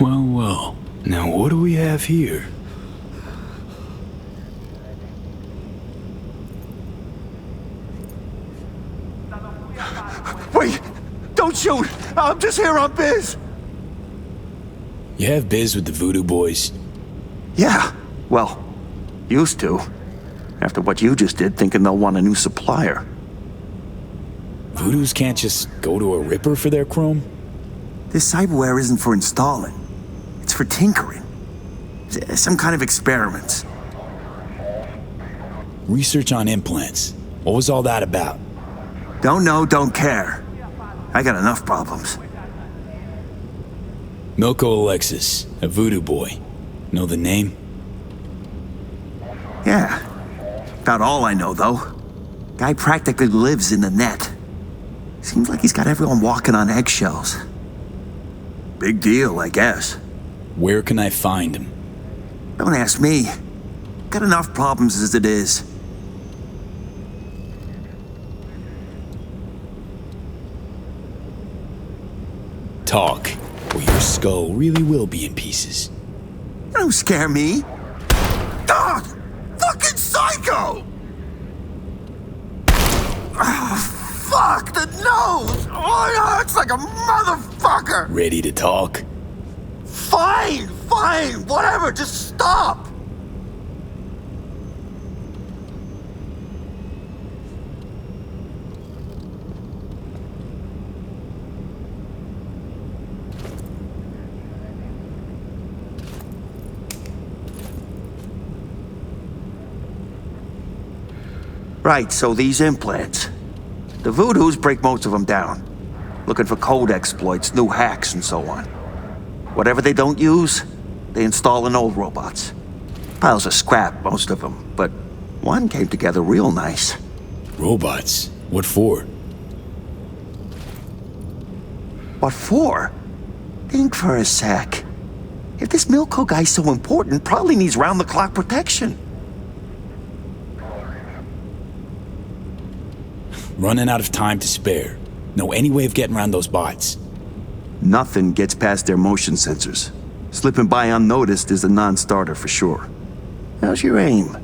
Well. Now what do we have here? Wait! Don't shoot! I'm just here on biz! You have biz with the Voodoo Boys? Yeah, well, used to. After what you just did, thinking they'll want a new supplier. Voodoos can't just go to a Ripper for their chrome? This cyberware isn't for installing. It's for tinkering. Some kind of experiments. Research on implants. What was all that about? Don't know, don't care. I got enough problems. Milko Alexis, a Voodoo Boy. Know the name? Yeah. About all I know, though. Guy practically lives in the net. Seems like he's got everyone walking on eggshells. Big deal, I guess. Where can I find him? Don't ask me. Got enough problems as it is. Talk, or your skull really will be in pieces. Don't scare me. God! Fucking psycho! Oh, fuck, the nose! Oh, it hurts like a motherfucker! Ready to talk? Fine, whatever, just stop! Right, so these implants. The Voodoos break most of them down. Looking for code exploits, new hacks, and so on. Whatever they don't use, they install in old robots. Piles of scrap, most of them, but one came together real nice. Robots? What for? What for? Think for a sec. If this Milko guy's so important, probably needs round-the-clock protection. Running out of time to spare. Know any way of getting around those bots? Nothing gets past their motion sensors. Slipping by unnoticed is a non-starter for sure. How's your aim?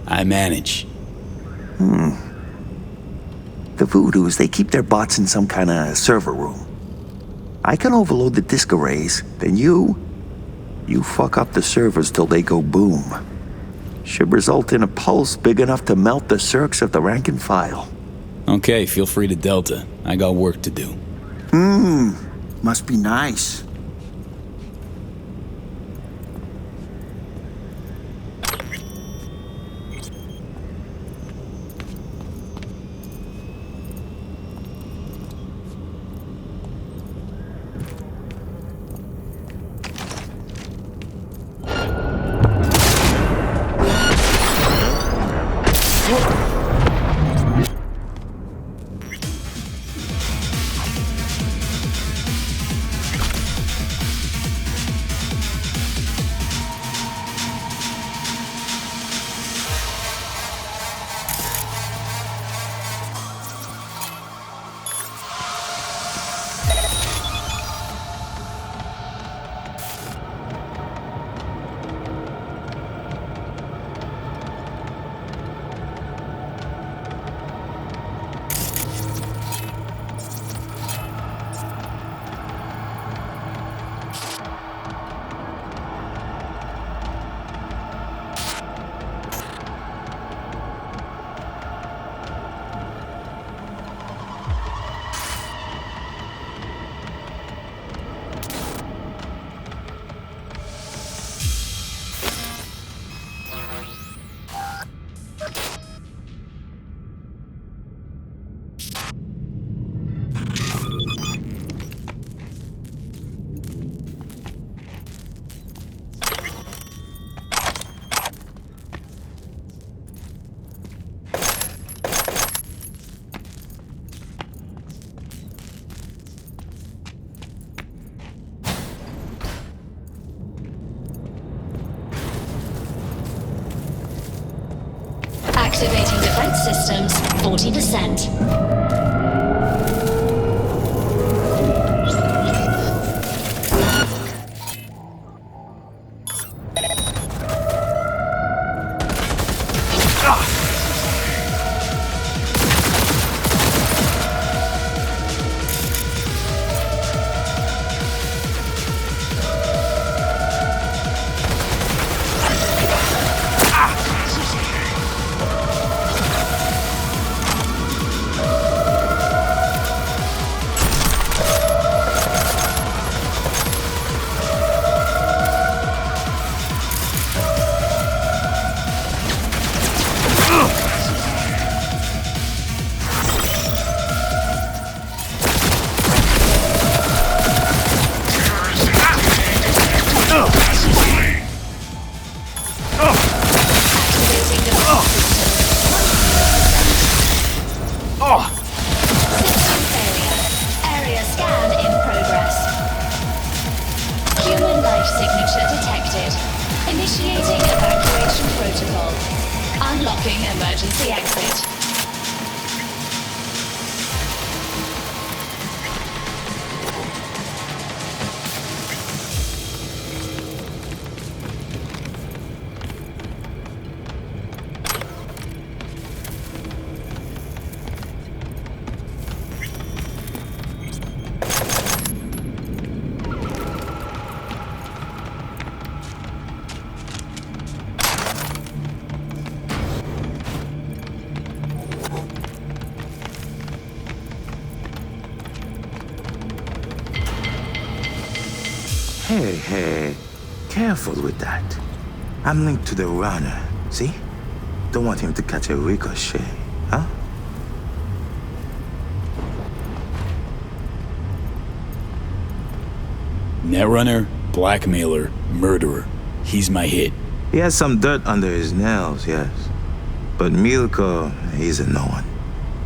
I manage. The Voodoos, they keep their bots in some kind of server room. I can overload the disk arrays, then you fuck up the servers till they go boom. Should result in a pulse big enough to melt the circs of the rank and file. Okay, feel free to Delta. I got work to do. Must be nice. Activating defense systems, 40%. Initiating evacuation protocol. Unlocking emergency exit. Hey, careful with that. I'm linked to the runner, see? Don't want him to catch a ricochet, huh? Netrunner, blackmailer, murderer. He's my hit. He has some dirt under his nails, yes. But Milko, he's a no one.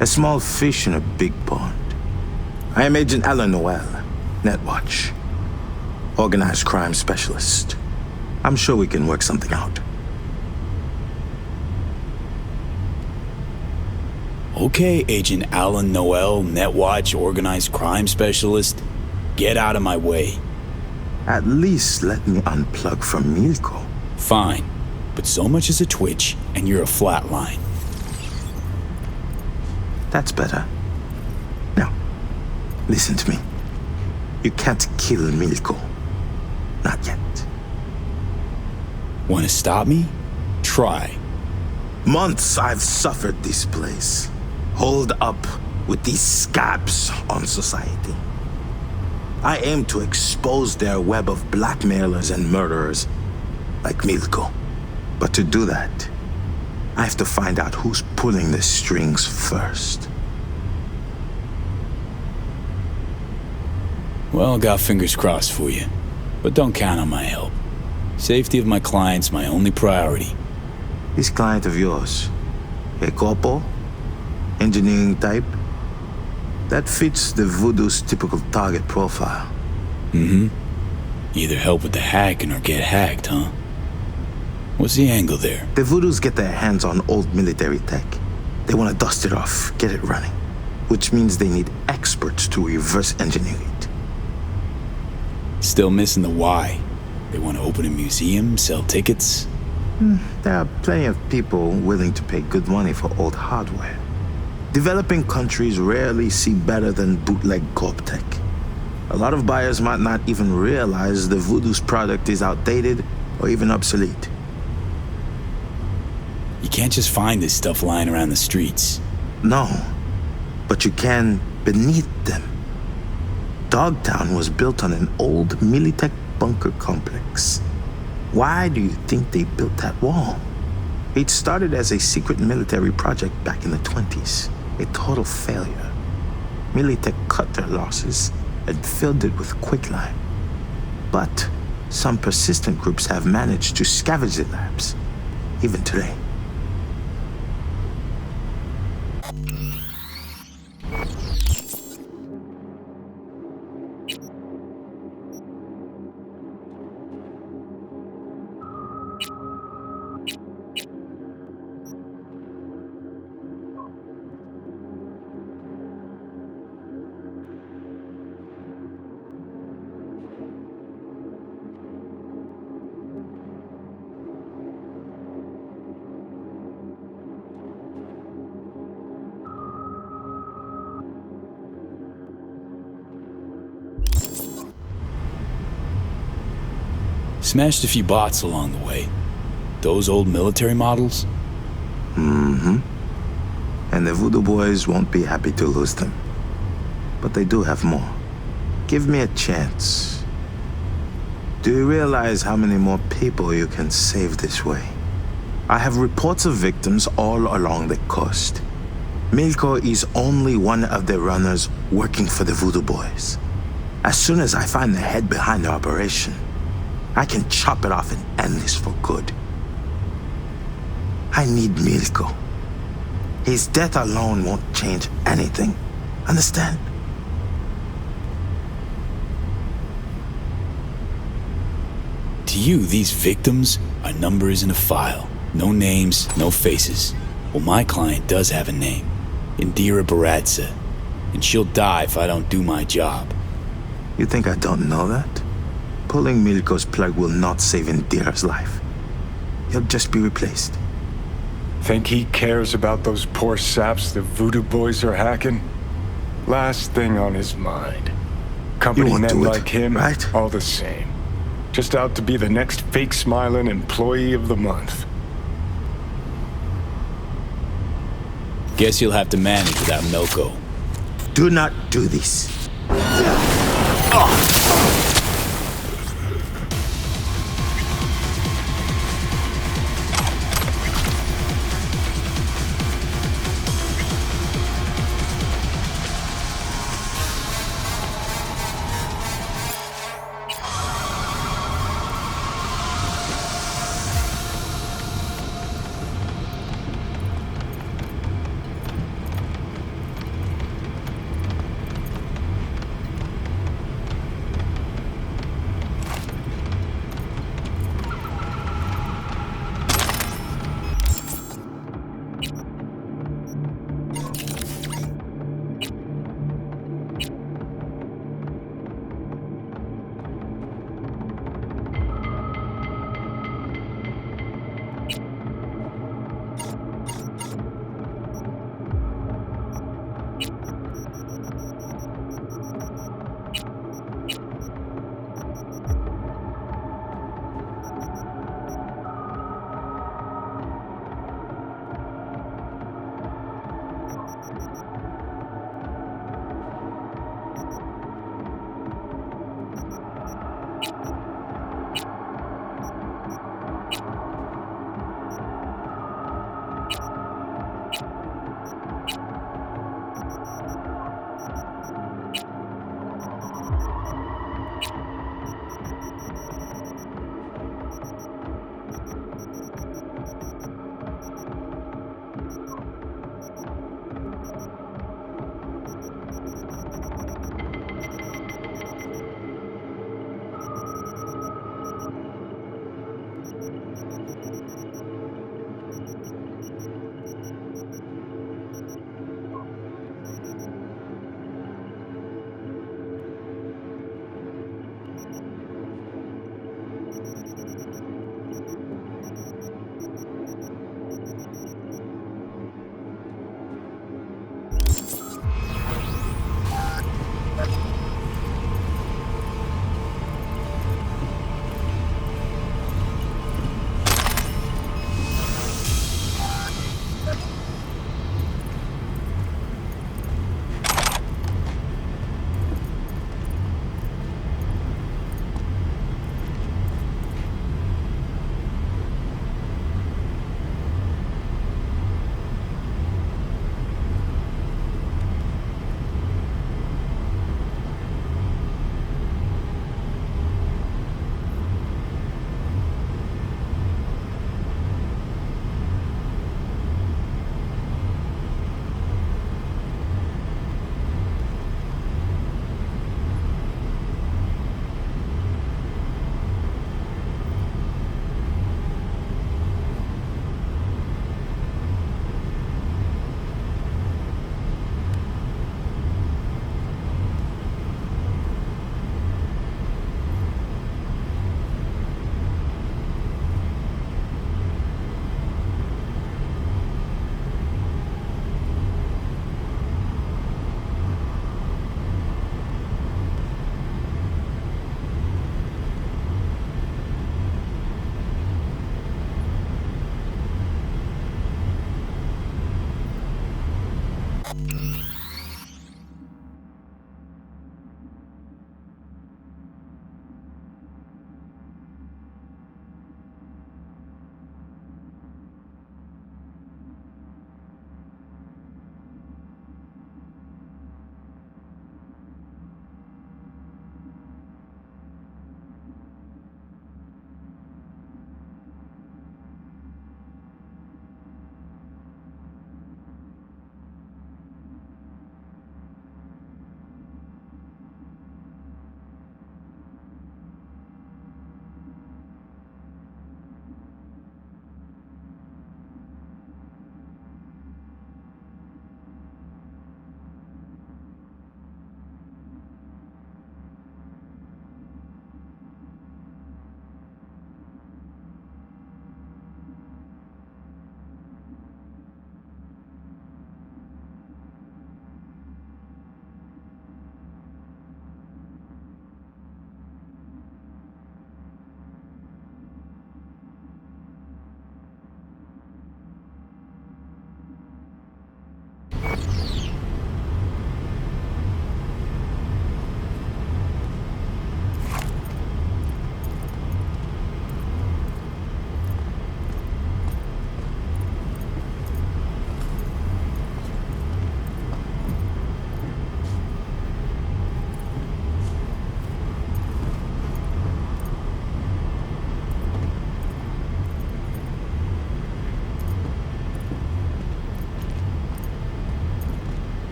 A small fish in a big pond. I am Agent Alan Noel, Netwatch. Organized crime specialist. I'm sure we can work something out. Okay, Agent Alan Noel, Netwatch, organized crime specialist. Get out of my way. At least let me unplug from Milko. Fine, but so much as a twitch, and you're a flatline. That's better. Now, listen to me. You can't kill Milko. Not yet. Want to stop me? Try. Months I've suffered this place. Holed up with these scabs on society. I aim to expose their web of blackmailers and murderers like Milko. But to do that, I have to find out who's pulling the strings first. Well, got fingers crossed for you. But don't count on my help. Safety of my client's my only priority. This client of yours, a corpo, engineering type, that fits the Voodoo's typical target profile. Mm-hmm. Either help with the hacking or get hacked, huh? What's the angle there? The Voodoos get their hands on old military tech. They want to dust it off, get it running. Which means they need experts to reverse engineer it. Still missing the why. They want to open a museum, sell tickets. There are plenty of people willing to pay good money for old hardware. Developing countries rarely see better than bootleg corp tech. A lot of buyers might not even realize the Voodoo's product is outdated or even obsolete. You can't just find this stuff lying around the streets. No, but you can beneath them. Dogtown was built on an old Militech bunker complex. Why do you think they built that wall? It started as a secret military project back in the 20s. A total failure. Militech cut their losses and filled it with quicklime. But some persistent groups have managed to scavenge the labs, even today. smashed a few bots along the way. Those old military models? Mm-hmm. And the Voodoo Boys won't be happy to lose them. But they do have more. Give me a chance. Do you realize how many more people you can save this way? I have reports of victims all along the coast. Milko is only one of the runners working for the Voodoo Boys. As soon as I find the head behind the operation, I can chop it off and end this for good. I need Milko. His death alone won't change anything. Understand? To you, these victims are numbers in a file. No names, no faces. Well, my client does have a name. Indira Baradza. And she'll die if I don't do my job. You think I don't know that? Pulling Milko's plug will not save Indira's life. He'll just be replaced. Think he cares about those poor saps the Voodoo Boys are hacking? Last thing on his mind. Company won't men do it, like him, right? all the same. Just out to be the next fake-smiling employee of the month. Guess you'll have to manage without Milko. Do not do this.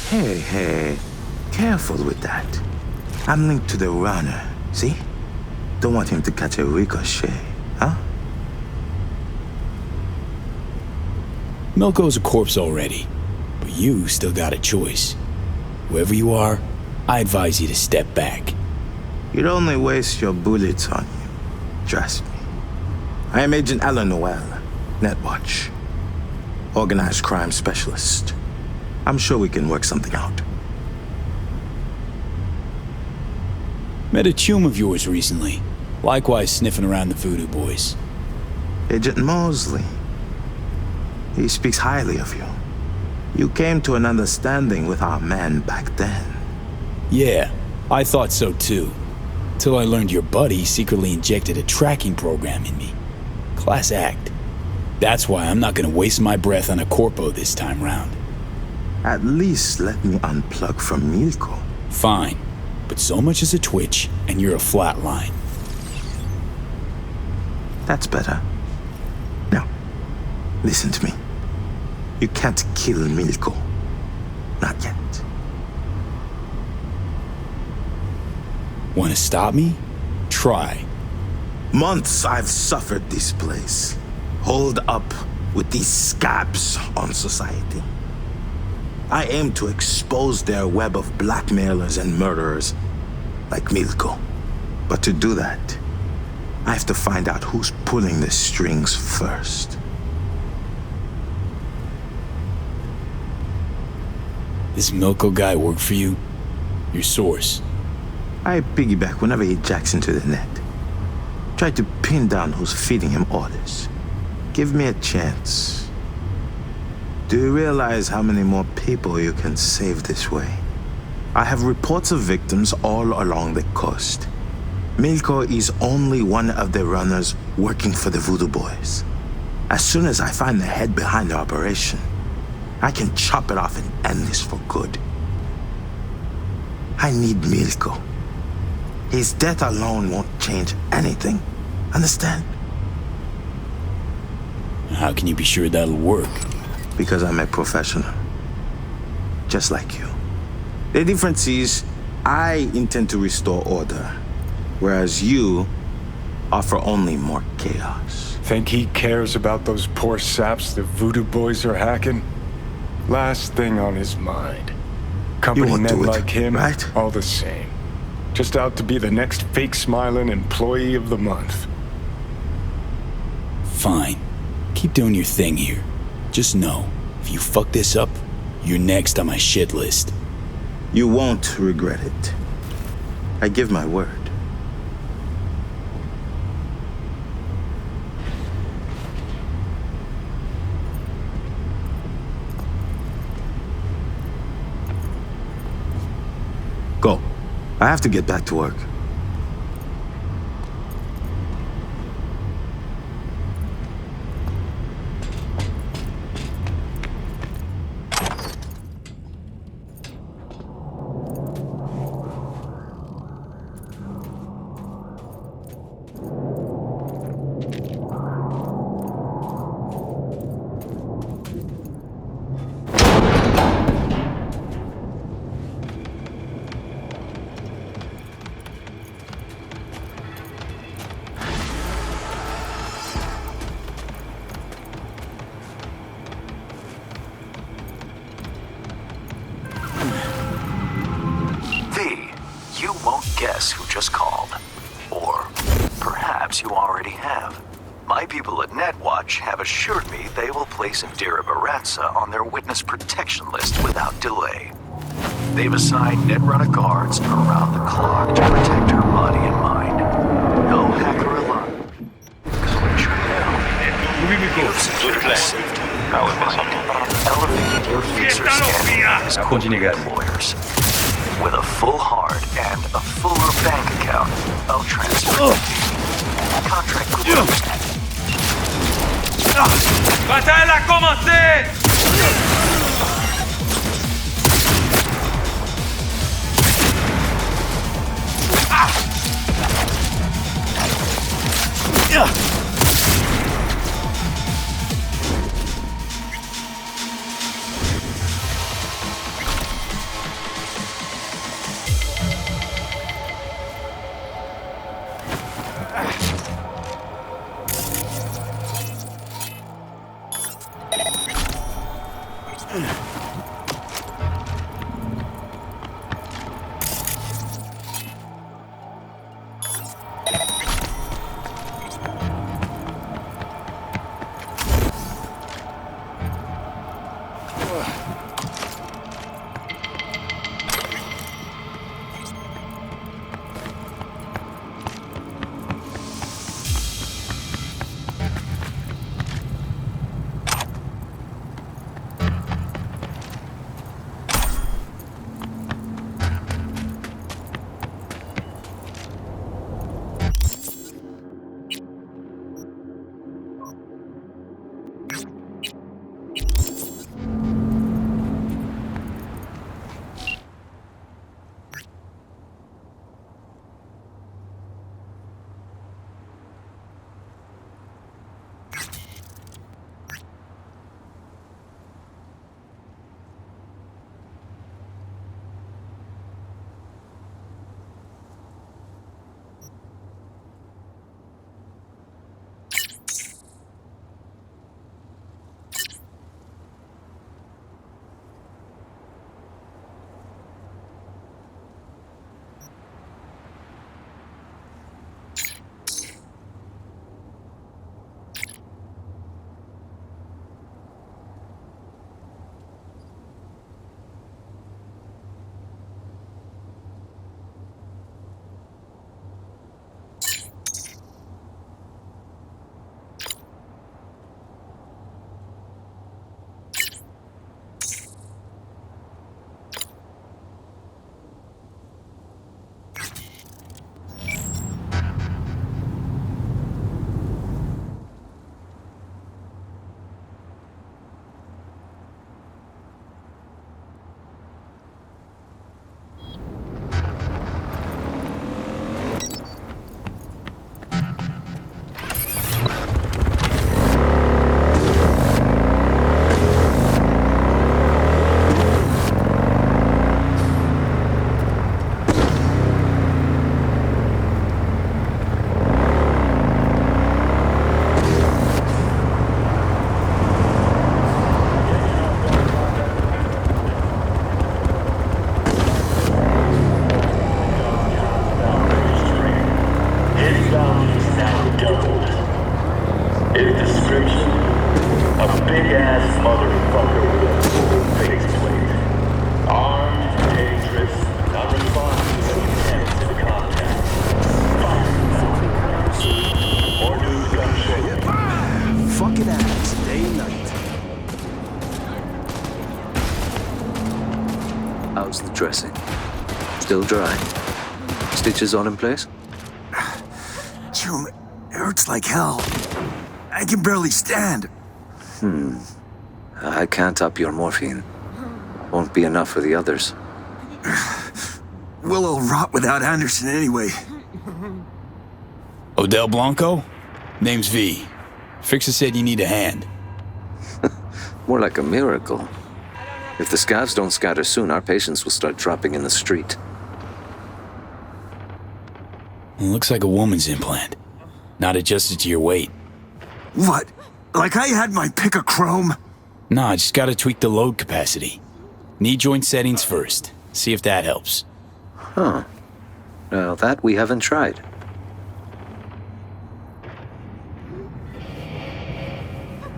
Hey, careful with that. I'm linked to the runner, see? Don't want him to catch a ricochet, huh? Milko's a corpse already, but you still got a choice. Whoever you are, I advise you to step back. You'd only waste your bullets on you. Trust me. I am Agent Alan Noel, Netwatch. Organized crime specialist. I'm sure we can work something out. Met a chum of yours recently, likewise sniffing around the Voodoo Boys. Agent Mosley. He speaks highly of you. You came to an understanding with our man back then. Yeah, I thought so too. Till I learned your buddy secretly injected a tracking program in me. Class act. That's why I'm not gonna waste my breath on a corpo this time round. At least let me unplug from Milko. Fine, but so much as a twitch and you're a flatline. That's better. Now, listen to me. You can't kill Milko. Not yet. Wanna stop me? Try. Months I've suffered this place. Holed up with these scabs on society. I aim to expose their web of blackmailers and murderers like Milko. But to do that, I have to find out who's pulling the strings first. This Milko guy work for you? Your source? I piggyback whenever he jacks into the net. Try to pin down who's feeding him orders. Give me a chance. Do you realize how many more people you can save this way? I have reports of victims all along the coast. Milko is only one of the runners working for the Voodoo Boys. As soon as I find the head behind the operation, I can chop it off and end this for good. I need Milko. His death alone won't change anything. Understand? How can you be sure that'll work? Because I'm a professional. Just like you. The difference is, I intend to restore order, whereas you offer only more chaos. Think he cares about those poor saps the Voodoo Boys are hacking? Last thing on his mind. Company won't men do it, like him, right? all the same. Just out to be the next fake-smiling employee of the month. Fine. Keep doing your thing here. Just know, if you fuck this up, you're next on my shit list. You won't regret it. I give my word. Go. I have to get back to work. guess who just called. Or perhaps you already have. My people at NetWatch have assured me they will place Indira Baratza on their witness protection list without delay. They've assigned Netrunner guards around the clock to protect her body and mind. No hacker alive. You've secured her safety and elevated your fixer standing as corporate lawyers. With a full hard and a fuller bank account, I'll transfer the contract closed. Bataille a commencé! How's the dressing? Still dry? Stitches on in place? Jim, it hurts like hell. I can barely stand. I can't up your morphine. Won't be enough for the others. Will'll rot without Anderson anyway. Odell Blanco? Name's V. Fixer said you need a hand. More like a miracle. If the scavs don't scatter soon, our patients will start dropping in the street. Looks like a woman's implant. Not adjusted to your weight. What? Like I had my pick of chrome? Nah, just gotta tweak the load capacity. Knee joint settings first. See if that helps. Huh. Now, that we haven't tried.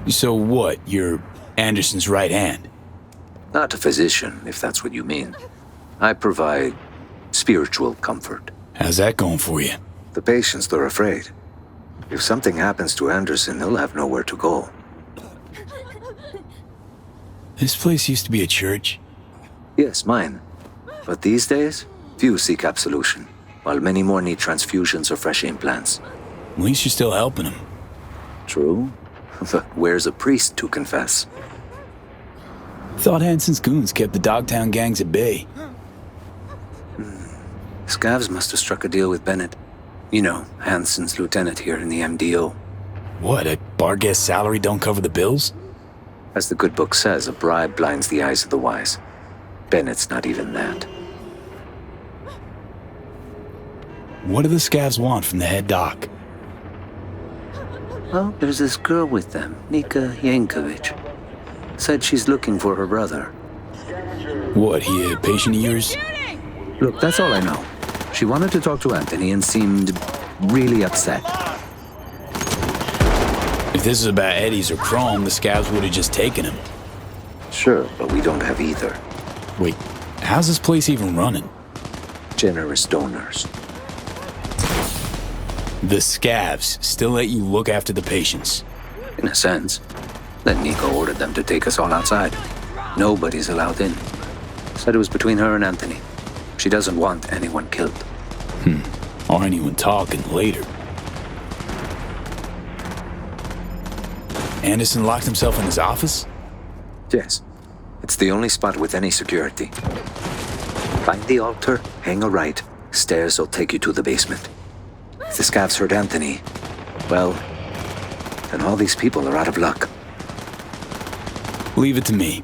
So what? You're Anderson's right hand? Not a physician, if that's what you mean. I provide spiritual comfort. How's that going for you? The patients, they're afraid. If something happens to Anderson, he'll have nowhere to go. This place used to be a church. Yes, mine. But these days, few seek absolution, while many more need transfusions or fresh implants. At least you're still helping him. True, but where's a priest to confess? Thought Hanson's goons kept the Dogtown gangs at bay. Scavs must have struck a deal with Bennett. You know, Hanson's lieutenant here in the MDO. What, a bar guest salary don't cover the bills? As the good book says, a bribe blinds the eyes of the wise. Bennett's not even that. What do the Scavs want from the head doc? Well, there's this girl with them, Nika Yankovic. Said she's looking for her brother. What, he a patient of yours? Look, that's all I know. She wanted to talk to Anthony and seemed really upset. If this is about Eddie's or Chrome, the Scavs would have just taken him. Sure, but we don't have either. Wait, how's this place even running? Generous donors. The Scavs still let you look after the patients. In a sense. Then Nico ordered them to take us all outside. Nobody's allowed in. Said it was between her and Anthony. She doesn't want anyone killed. Or anyone talking later. Anderson locked himself in his office? Yes. It's the only spot with any security. Find the altar, hang a right. Stairs will take you to the basement. If the Scavs heard Anthony, well, then all these people are out of luck. Leave it to me.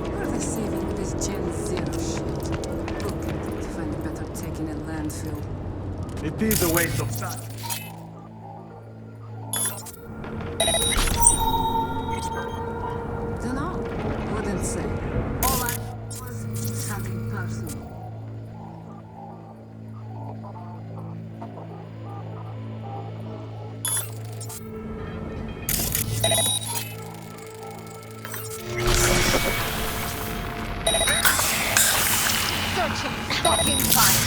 What are they saving with this Gen Zero shit? Look, to find a better taking in landfill. It is a waste of time. Dunno. Wouldn't say. All I was something personal. Searching fucking fine.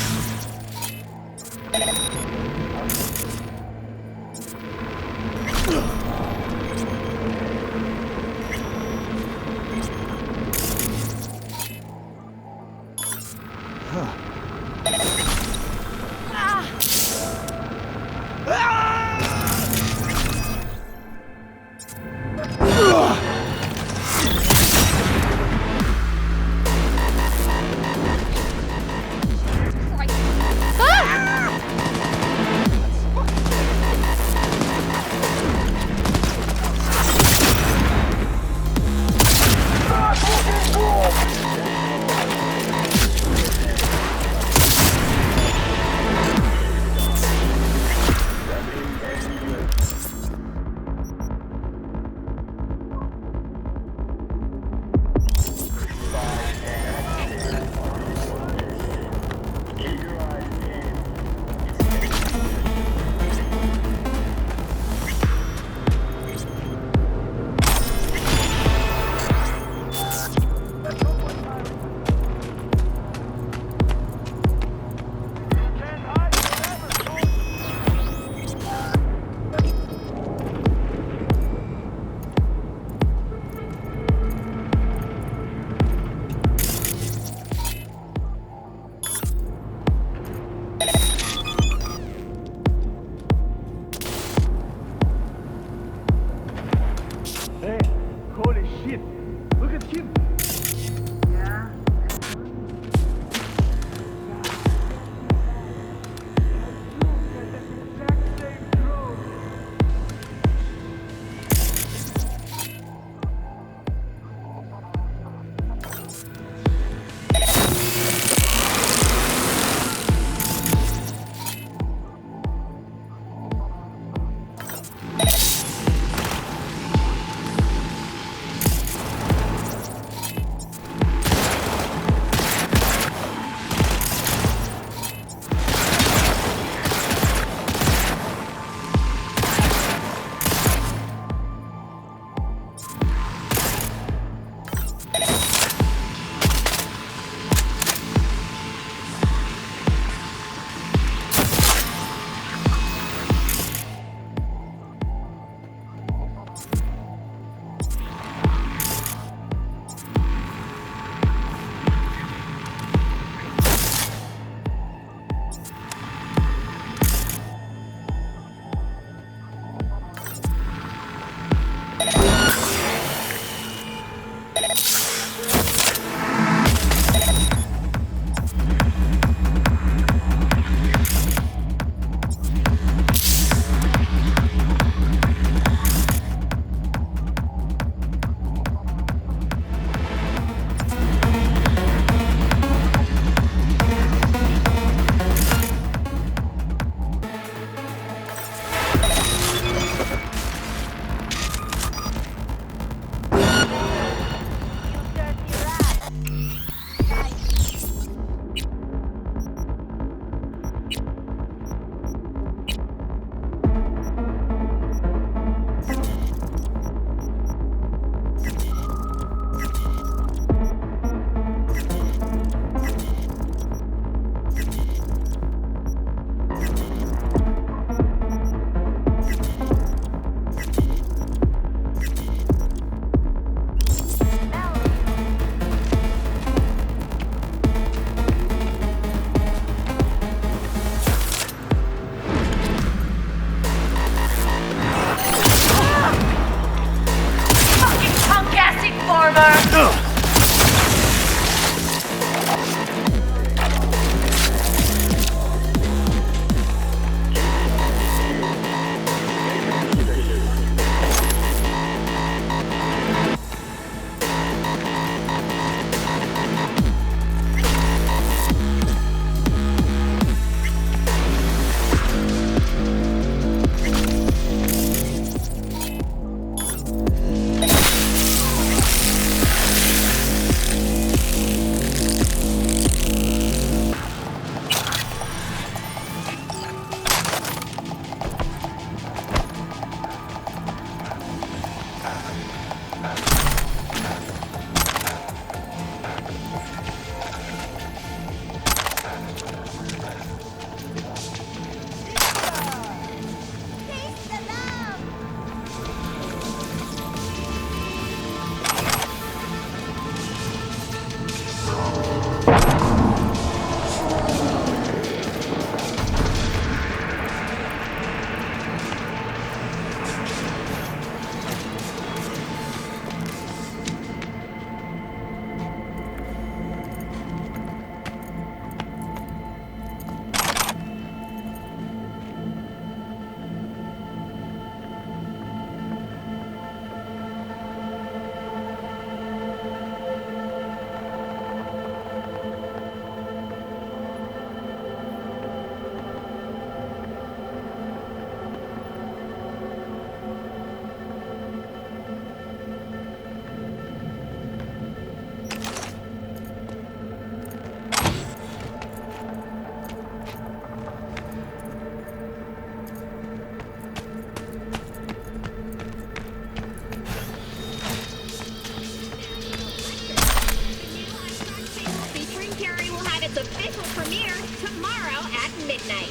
premieres tomorrow at midnight.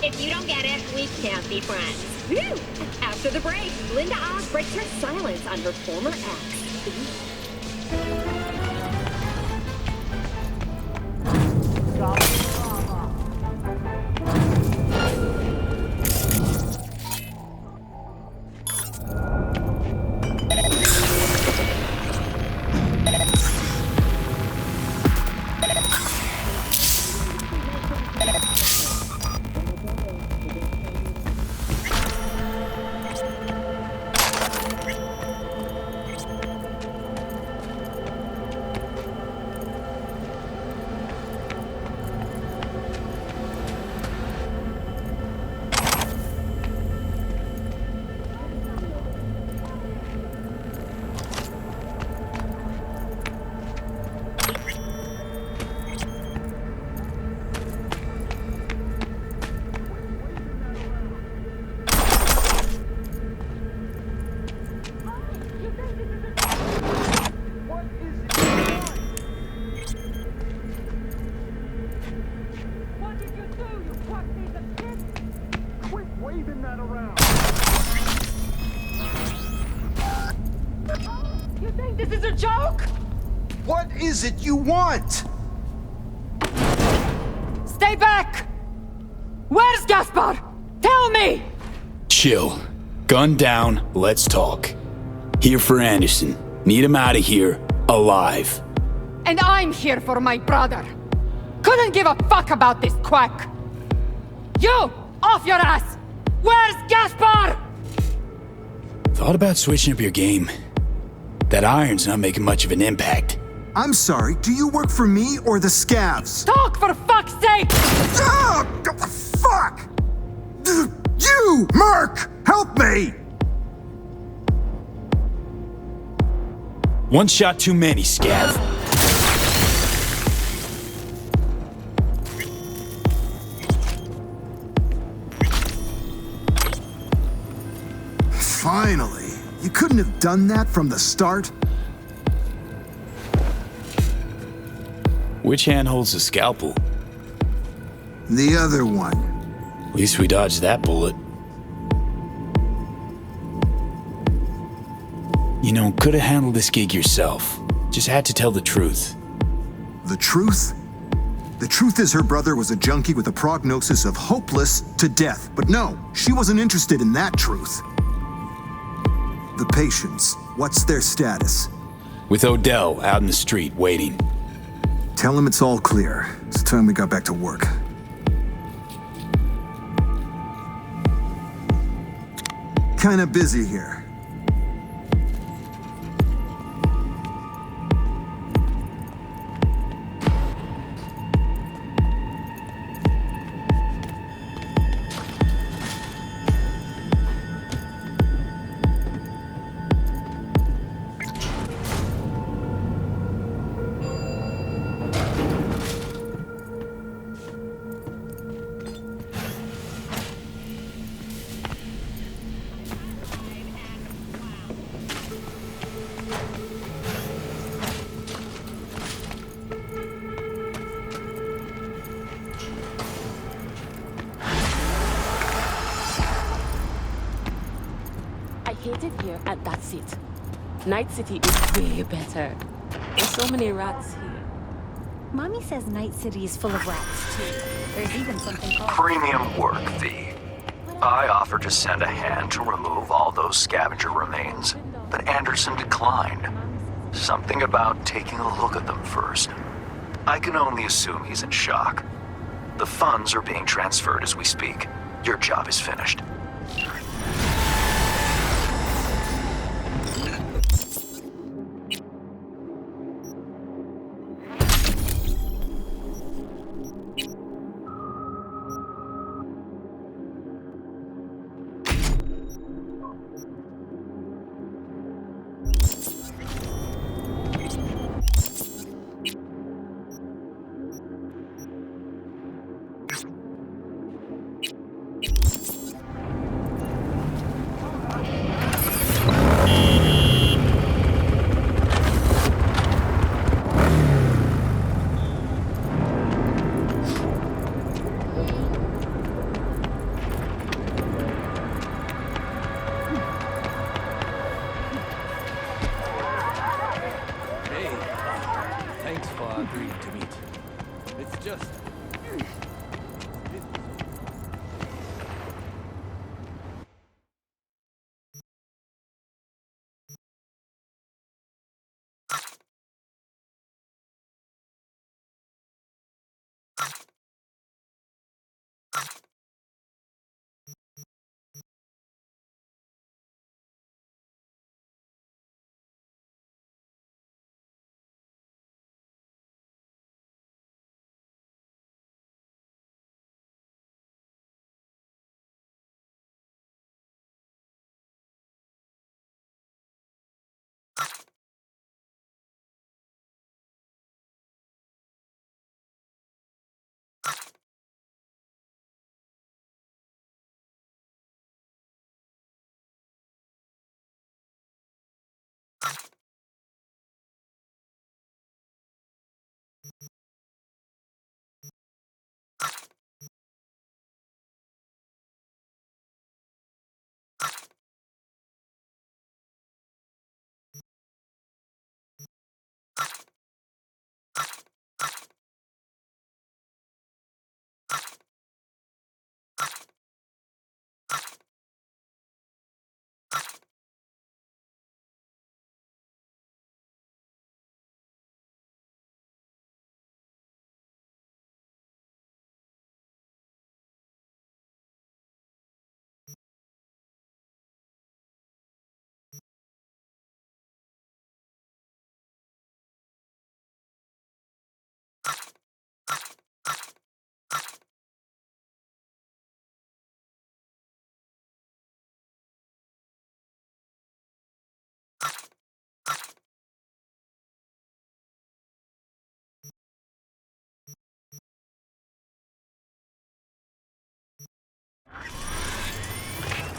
If you don't get it, we can't be friends. Woo! After the break, Linda Oz breaks her silence on her former ex. This is a joke? What is it you want? Stay back! Where's Gaspar? Tell me! Chill. Gun down, let's talk. Here for Anderson. Need him out of here, alive. And I'm here for my brother. Couldn't give a fuck about this quack. You! Off your ass! Where's Gaspar? Thought about switching up your game. That iron's not making much of an impact. I'm sorry, do you work for me or the scavs? Talk for fuck's sake! Ah! Fuck! You, Merc! Help me! One shot too many, Scav. Finally. You couldn't have done that from the start? Which hand holds the scalpel? The other one. At least we dodged that bullet. You know, could have handled this gig yourself. Just had to tell the truth. The truth? The truth is her brother was a junkie with a prognosis of hopeless to death. But no, she wasn't interested in that truth. The patients, what's their status? With Odell out in the street, waiting. Tell him it's all clear. It's time we got back to work. Kinda busy here. hate it here, and that's it. Night City is way better. There's so many rats here. Mommy says Night City is full of rats, too. There's even something called... Premium work, V. I offered to send a hand to remove all those scavenger remains, but Anderson declined. Something about taking a look at them first. I can only assume he's in shock. The funds are being transferred as we speak. Your job is finished.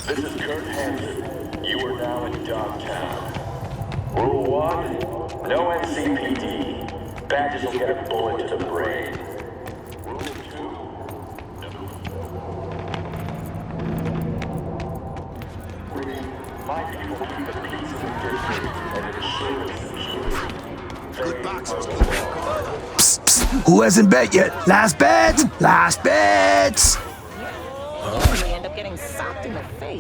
This is Kurt Hansen. You are now in Dogtown. Rule 1, no NCPD. Badges will get a bullet to the brain. Rule 2, my people keep the peace of the district and ensure security. Good boxers. Psst, psst. Who hasn't bet yet? Last bets? Last bets!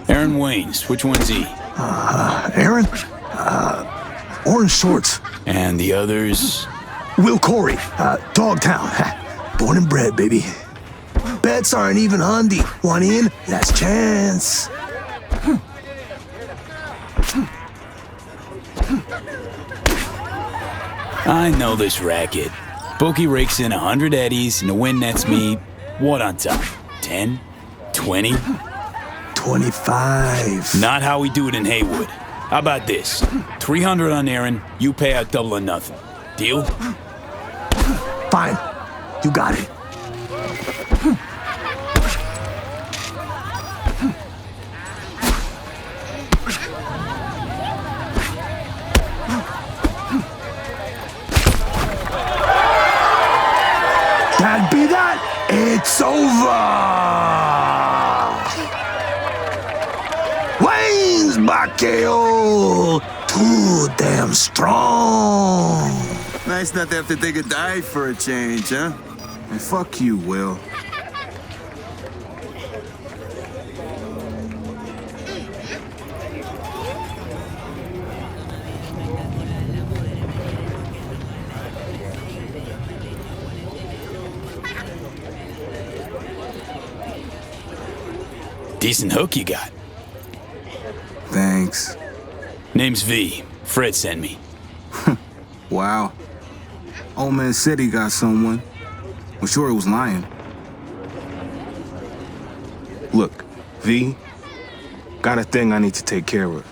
Aaron Waynes, which one's he? Aaron? Orange shorts. And the others? Will Corey, Dogtown. Born and bred, baby. Bets aren't even handy. One in, last chance. I know this racket. Bookie rakes in 100 eddies, and the win nets me, what on top? 10? 20? 25. Not how we do it in Haywood. How about this? 300 on Aaron, you pay out double or nothing. Deal? Fine. You got it. That'd be that. It's over. Wayne's Bacchio. Too damn strong. Nice not to have to take a dive for a change, huh? And fuck you, Will. Decent hook you got. Thanks. Name's V. Fred sent me. Wow. Old man said he got someone. I'm sure he was lying. Look, V, got a thing I need to take care of.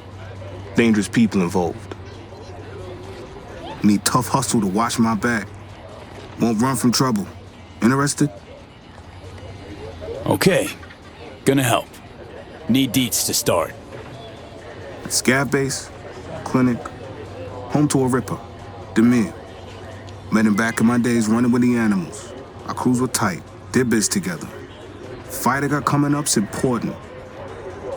Dangerous people involved. Need tough hustle to watch my back. Won't run from trouble. Interested? Okay. Gonna help. Need deets to start. Scav base, clinic, home to a ripper. Demir. Met him back in my days running with the animals. Our crews were tight, did biz together. Fight I got coming up's important.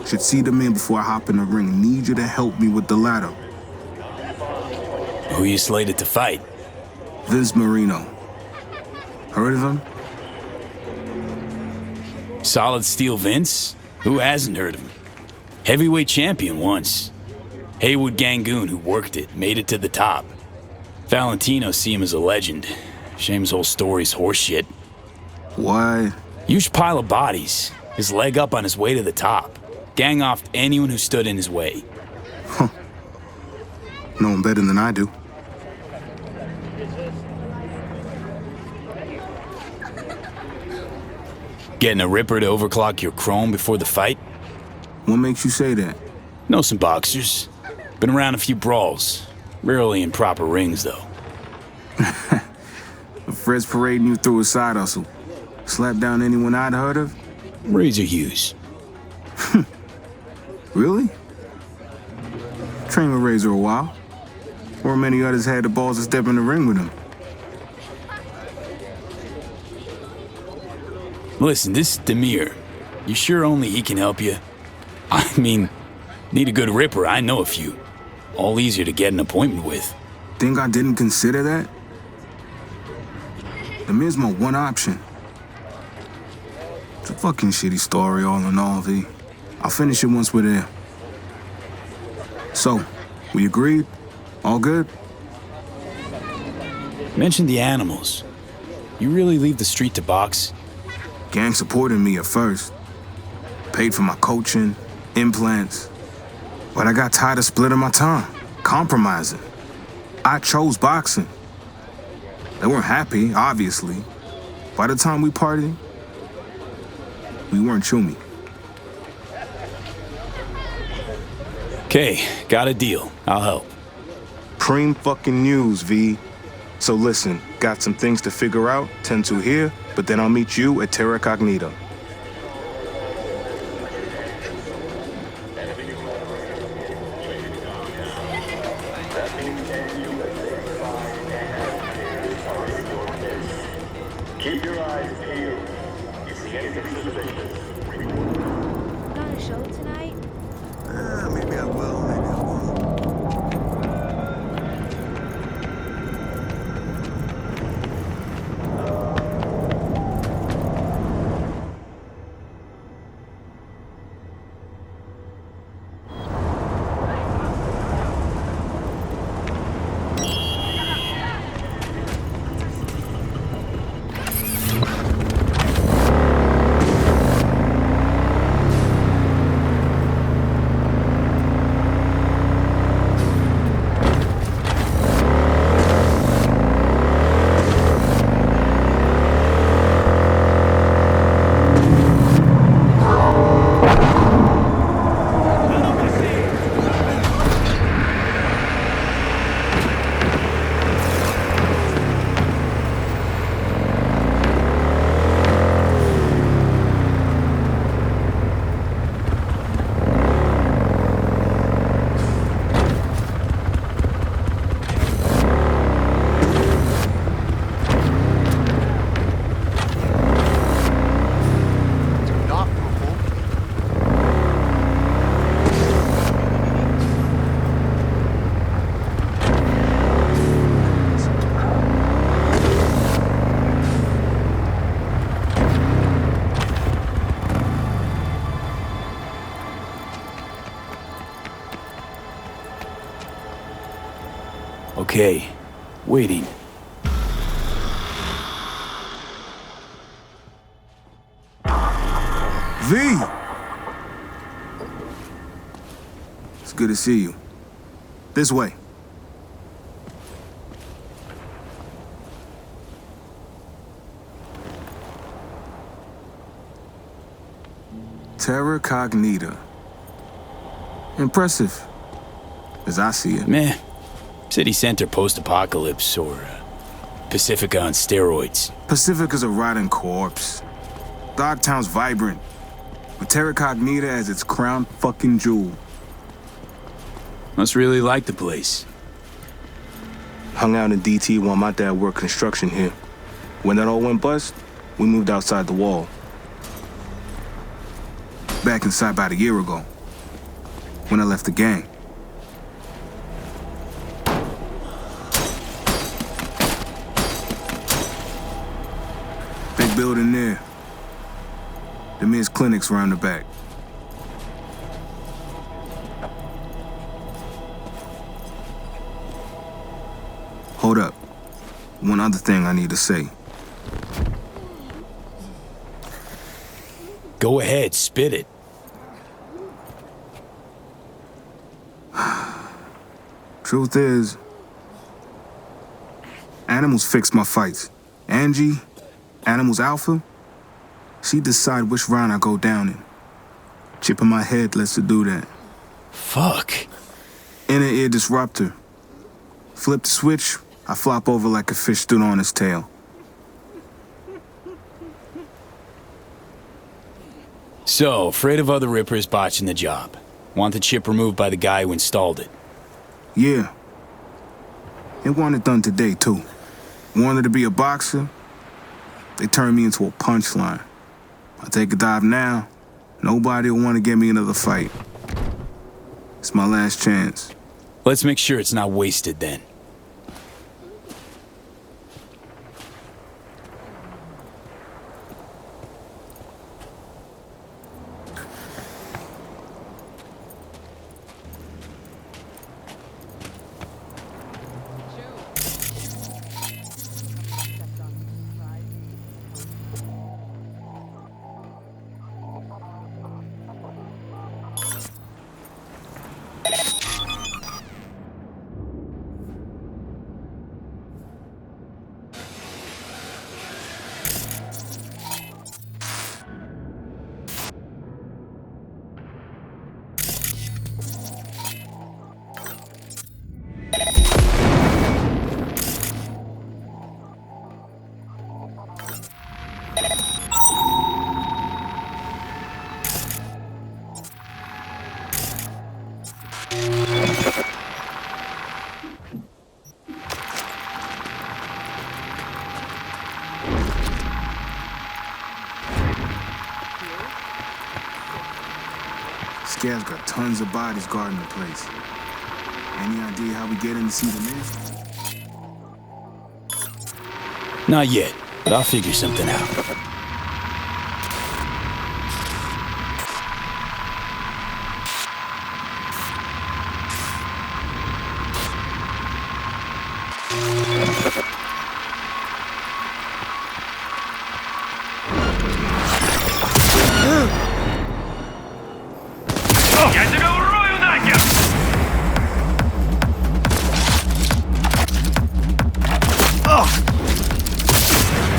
Should see them in before I hop in the ring. Need you to help me with the ladder. Who you slated to fight? Vince Marino. Heard of him? Solid Steel Vince? Who hasn't heard of him? Heavyweight champion once. Haywood Gangoon, who worked it, made it to the top. Valentino see him as a legend. Shame his whole story's horseshit. What? Huge pile of bodies. His leg up on his way to the top. Gang off anyone who stood in his way. Huh. Know him better than I do. Getting a ripper to overclock your chrome before the fight? What makes you say that? Know some boxers. Been around a few brawls. Rarely in proper rings, though. Fred's parading you through his side hustle. Slap down anyone I'd heard of? Razor Hughes. Really? Trained with Razor a while. Or many others had the balls to step in the ring with him. Listen, this Demir. You sure only he can help you? I mean, need a good ripper, I know a few. All easier to get an appointment with. Think I didn't consider that? Demir's my one option. It's a fucking shitty story all in all, V. I'll finish it once we're there. So, we agreed? All good? Mention the animals. You really leave the street to box? Gang supported me at first. Paid for my coaching, implants. But I got tired of splitting my time, compromising. I chose boxing. They weren't happy, obviously. By the time we partied, we weren't chummy. Okay, got a deal. I'll help. Cream fucking news, V. So listen, got some things to figure out, tend to here, but then I'll meet you at Terra Cognita. your eyes peeled. You see anything suspicious? Report. Got a show tonight? Maybe I will, maybe I won't. Okay, waiting. V! It's good to see you. This way. Terra Cognita. Impressive, as I see it. Meh. City Center post-apocalypse or Pacifica on steroids. Pacifica's a rotting corpse. Dogtown's vibrant, with Terra Cognita as its crown fucking jewel. Must really like the place. Hung out in DT while my dad worked construction here. When that all went bust, we moved outside the wall. Back inside about a year ago, when I left the gang. Big building there. The men's clinics around the back. Hold up. One other thing I need to say. Go ahead, spit it. Truth is, Animals fix my fights. Angie, Animals Alpha, she decide which round I go down in. Chip in my head lets her do that. Fuck. Inner ear disruptor. Flip the switch, I flop over like a fish stood on its tail. So, afraid of other rippers botching the job. Want the chip removed by the guy who installed it. Yeah. And want it done today, too. Wanted to be a boxer, they turned me into a punchline. I take a dive now, nobody will want to get me another fight. It's my last chance. Let's make sure it's not wasted then. Scav's got tons of bodies guarding the place. Any idea how we get in to see them in? Not yet, but I'll figure something out. Я тебя урою нахер!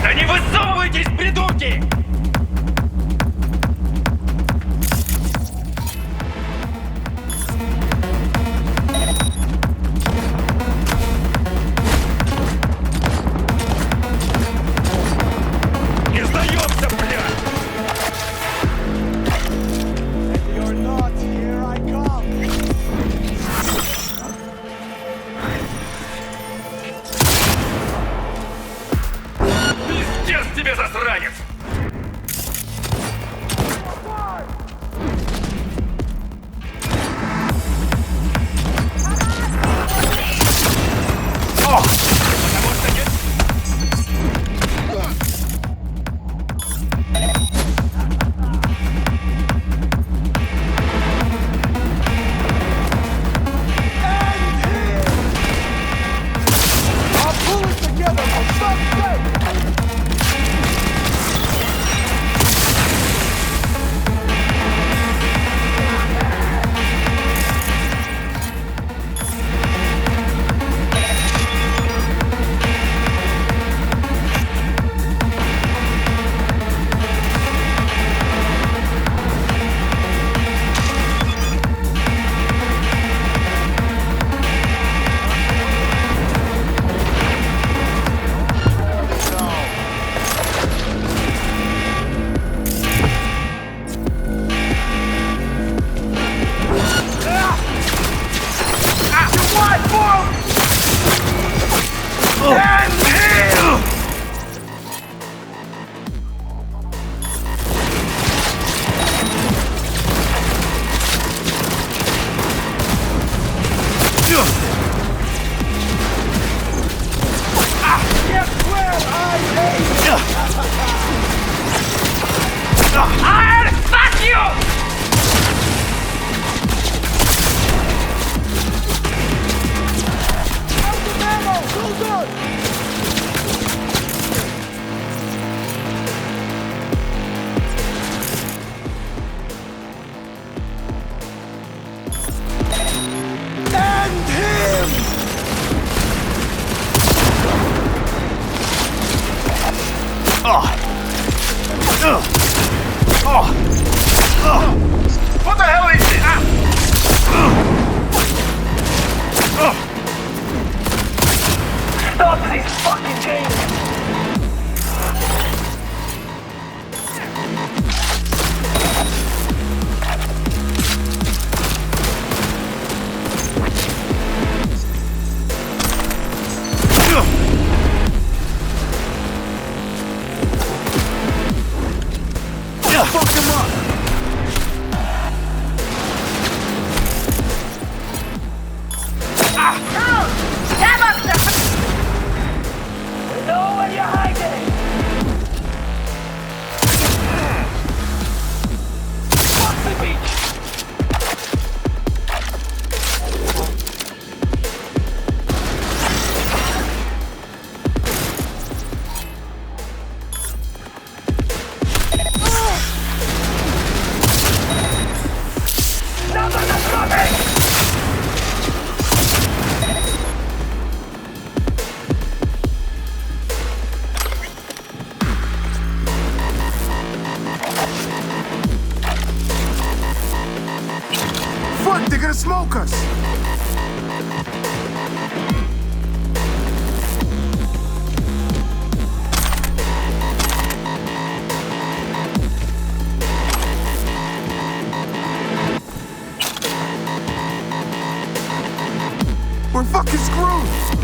Да не высовывайтесь, придурки! Не сдаемся, блядь! You're not, here I come. Пиздец тебе, засранец! О! Потому что нет... I'll pull it together for fuck's sake! Fuck you! What the hell is this? Stop this fucking game! Fuck him up! Know where you're hiding! Fuck the beach! Fuck, they're gonna smoke us! We're fucking screwed!